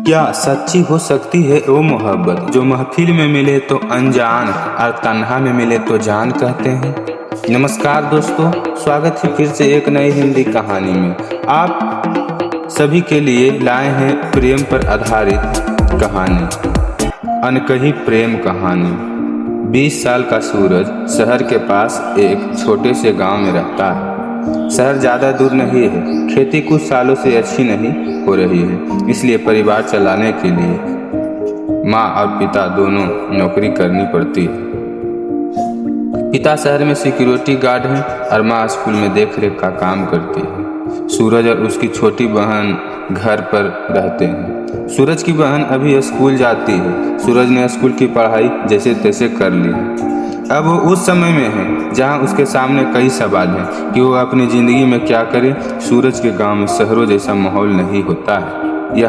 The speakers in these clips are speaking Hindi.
क्या सच्ची हो सकती है वो मोहब्बत जो महफिल में मिले तो अनजान और तन्हा में मिले तो जान कहते हैं। नमस्कार दोस्तों, स्वागत है फिर से एक नई हिंदी कहानी में। आप सभी के लिए लाए हैं प्रेम पर आधारित कहानी, अनकही प्रेम कहानी। 20 साल का सूरज शहर के पास एक छोटे से गांव में रहता है। शहर ज़्यादा दूर नहीं है, खेती कुछ सालों से अच्छी नहीं हो रही है, इसलिए परिवार चलाने के लिए माँ और पिता दोनों नौकरी करनी पड़ती है। पिता शहर में सिक्योरिटी गार्ड हैं और माँ स्कूल में देख रेख का काम करती है। सूरज और उसकी छोटी बहन घर पर रहते हैं। सूरज की बहन अभी स्कूल जाती है। सूरज ने स्कूल की पढ़ाई जैसे तैसे कर ली। अब वो उस समय में है जहाँ उसके सामने कई सवाल हैं कि वो अपनी ज़िंदगी में क्या करे। सूरज के गांव में शहरों जैसा माहौल नहीं होता है।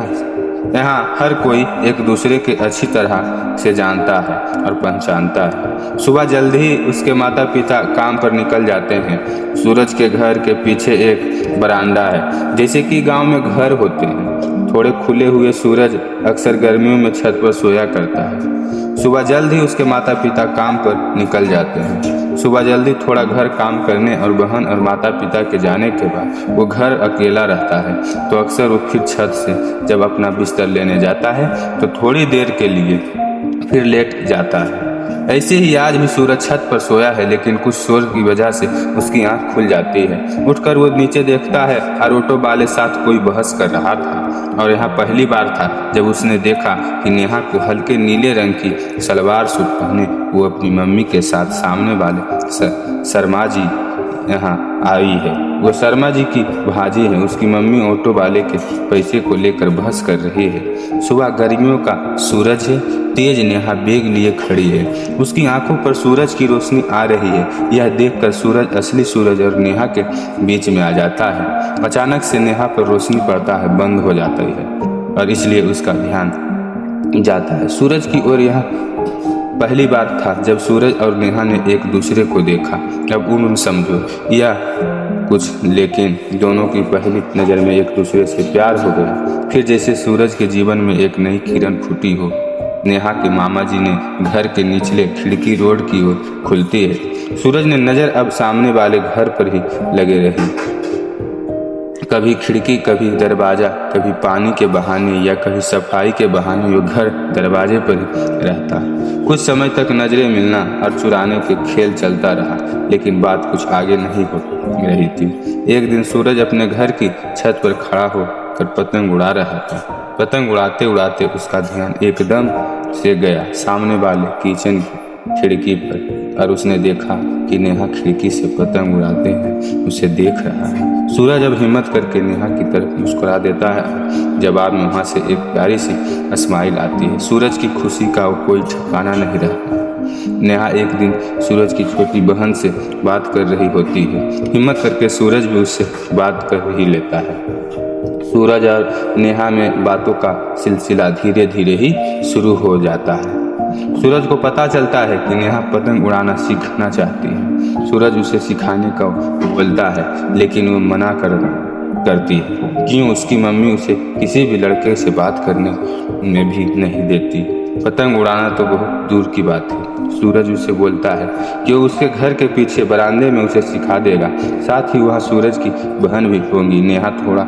यहाँ हर कोई एक दूसरे के अच्छी तरह से जानता है और पहचानता है। सुबह जल्दी ही उसके माता पिता काम पर निकल जाते हैं। सूरज के घर के पीछे एक बरामदा है, जैसे कि गांव में घर होते हैं। थोड़े खुले हुए सूरज अक्सर गर्मियों में छत पर सोया करता है। सुबह जल्द ही उसके माता पिता काम पर निकल जाते हैं। सुबह जल्दी थोड़ा घर काम करने और बहन और माता पिता के जाने के बाद वो घर अकेला रहता है। तो अक्सर वो फिर छत से जब अपना बिस्तर लेने जाता है तो थोड़ी देर के लिए फिर लेट जाता है। ऐसे ही आज भी सूरज छत पर सोया है, लेकिन कुछ शोर की वजह से उसकी आंख खुल जाती है। उठकर वो नीचे देखता है और ऑटो वाले साथ कोई बहस कर रहा था। और यहाँ पहली बार था जब उसने देखा कि नेहा को हल्के नीले रंग की सलवार सूट पहने वो अपनी मम्मी के साथ सामने वाले शर्मा जी यहाँ आई है। वो शर्मा जी की भाजी है। उसकी मम्मी ऑटो वाले के पैसे को लेकर बहस कर रही है। सुबह गर्मियों का सूरज है, तेज नेहा बैग लिए खड़ी है। उसकी आंखों पर सूरज की रोशनी आ रही है। यह देखकर सूरज असली सूरज और नेहा के बीच में आ जाता है। अचानक से नेहा पर रोशनी पड़ता है, बंद हो जाती है और इसलिए उसका ध्यान जाता है सूरज की ओर। यह पहली बार था जब सूरज और नेहा ने एक दूसरे को देखा। अब उन समझो या कुछ, लेकिन दोनों की पहली नज़र में एक दूसरे से प्यार हो गया। फिर जैसे सूरज के जीवन में एक नई किरण फूटी हो। नेहा के मामा जी ने घर के निचले खिड़की रोड की ओर खुलती है। सूरज ने नज़र अब सामने वाले घर पर ही लगे रही। कभी खिड़की, कभी दरवाज़ा, कभी पानी के बहाने या कभी सफाई के बहाने वो घर दरवाजे पर ही रहता। कुछ समय तक नज़रें मिलना और चुराने के खेल चलता रहा, लेकिन बात कुछ आगे नहीं हो रही थी। एक दिन सूरज अपने घर की छत पर खड़ा होकर पतंग उड़ा रहा था। पतंग उड़ाते उड़ाते उसका ध्यान एकदम से गया सामने वाले किचन की खिड़की पर, और उसने देखा कि नेहा खिड़की से पतंग उड़ाते हैं उसे देख रहा है। सूरज अब हिम्मत करके नेहा की तरफ मुस्कुरा देता है। जवाब में वहाँ से एक प्यारी सी स्माइल आती है। सूरज की खुशी का कोई ठिकाना नहीं रहा। नेहा एक दिन सूरज की छोटी बहन से बात कर रही होती है। हिम्मत करके सूरज भी उससे बात कर ही लेता है। सूरज और नेहा में बातों का सिलसिला धीरे धीरे ही शुरू हो जाता है। सूरज को पता चलता है कि नेहा पतंग उड़ाना सीखना चाहती है। सूरज उसे सिखाने का बोलता है, लेकिन वो मना करती है। क्यों? उसकी मम्मी उसे किसी भी लड़के से बात करने में भी नहीं देती। पतंग उड़ाना तो बहुत दूर की बात है। सूरज उसे बोलता है कि वो उसके घर के पीछे बरामदे में उसे सिखा देगा। साथ ही वहाँ सूरज की बहन भी होंगी। नेहा थोड़ा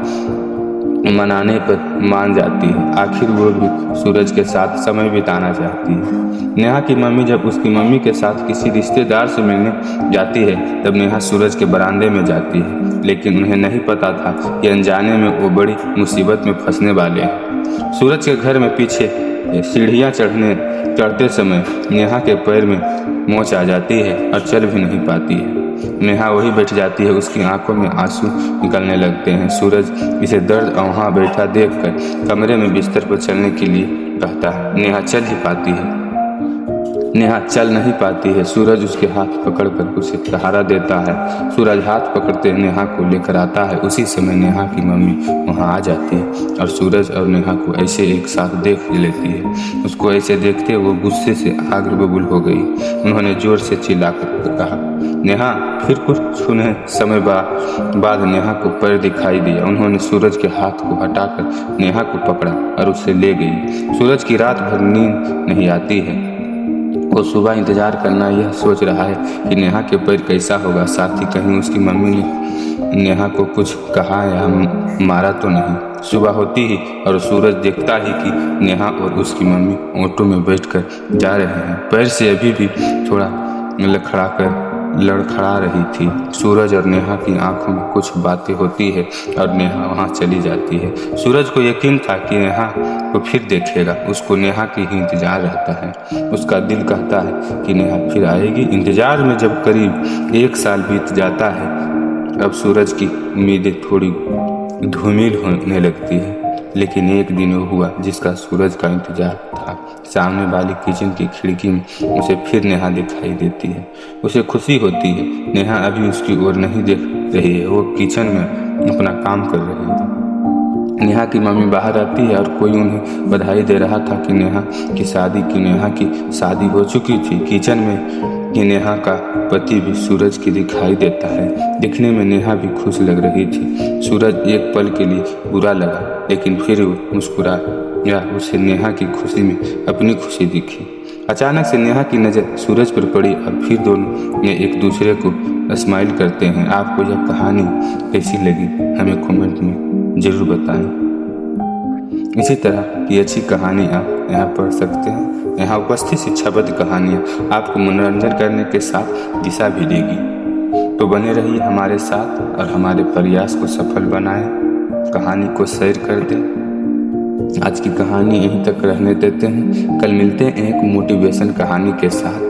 मनाने पर मान जाती है। आखिर वो भी सूरज के साथ समय बिताना चाहती है। नेहा की मम्मी जब उसकी मम्मी के साथ किसी रिश्तेदार से मिलने जाती है तब नेहा सूरज के बरामदे में जाती है, लेकिन उन्हें नहीं पता था कि अनजाने में वो बड़ी मुसीबत में फंसने वाले हैं। सूरज के घर में पीछे सीढ़ियाँ चढ़ते समय नेहा के पैर में मोच आ जाती है और चल भी नहीं पाती है। नेहा वही बैठ जाती है। उसकी आंखों में आंसू निकलने लगते हैं। सूरज इसे दर्द वहाँ बैठा देखकर कमरे में बिस्तर पर चलने के लिए कहता है। नेहा चल नहीं पाती है। सूरज उसके हाथ पकड़कर उसे सहारा देता है। सूरज हाथ पकड़ते नेहा को लेकर आता है। उसी समय नेहा की मम्मी वहाँ आ जाती है और सूरज और नेहा को ऐसे एक साथ देख लेती है। उसको ऐसे देखते वो गुस्से से आग बबूल हो गई। उन्होंने जोर से चिल्लाकर कहा, नेहा फिर कुछ छूने समय बाद नेहा को पैर दिखाई दिया। उन्होंने सूरज के हाथ को हटाकर नेहा को पकड़ा और उसे ले गई। सूरज की रात भर नींद नहीं आती है। वो सुबह इंतजार करना यह सोच रहा है कि नेहा के पैर कैसा होगा, साथ ही कहीं उसकी मम्मी ने नेहा को कुछ कहा या मारा तो नहीं। सुबह होती ही और सूरज देखता ही कि नेहा और उसकी मम्मी ऑटो में बैठकर जा रहे हैं। पैर से अभी भी थोड़ा लड़खड़ा रही थी। सूरज और नेहा की आंखों में कुछ बातें होती है और नेहा वहां चली जाती है। सूरज को यकीन था कि नेहा को फिर देखेगा। उसको नेहा की ही इंतजार रहता है। उसका दिल कहता है कि नेहा फिर आएगी। इंतजार में जब करीब 1 साल बीत जाता है, अब सूरज की उम्मीदें थोड़ी धूमिल होने लगती है। लेकिन एक दिन वो हुआ जिसका सूरज का इंतजार था। सामने वाली किचन की खिड़की में उसे फिर नेहा दिखाई देती है। उसे खुशी होती है। नेहा अभी उसकी ओर नहीं देख रही है, वो किचन में अपना काम कर रही है। नेहा की मम्मी बाहर आती है और कोई उन्हें बधाई दे रहा था कि नेहा की शादी हो चुकी थी। किचन में कि नेहा का पति भी सूरज की दिखाई देता है। दिखने में नेहा भी खुश लग रही थी। सूरज एक पल के लिए बुरा लगा, लेकिन फिर वो मुस्कुरा या उसे नेहा की खुशी में अपनी खुशी दिखी। अचानक से नेहा की नज़र सूरज पर पड़ी और फिर दोनों ने एक दूसरे को स्माइल करते हैं। आपको यह कहानी कैसी लगी हमें कमेंट में ज़रूर बताएं। इसी तरह की अच्छी कहानी आप यहाँ पढ़ सकते हैं। यहाँ उपस्थित शिक्षाबद्ध कहानियाँ आपको मनोरंजन करने के साथ दिशा भी देगी। तो बने रहिए हमारे साथ और हमारे प्रयास को सफल बनाएं। कहानी को शेयर कर दें। आज की कहानी यहीं तक रहने देते हैं। कल मिलते हैं एक मोटिवेशन कहानी के साथ।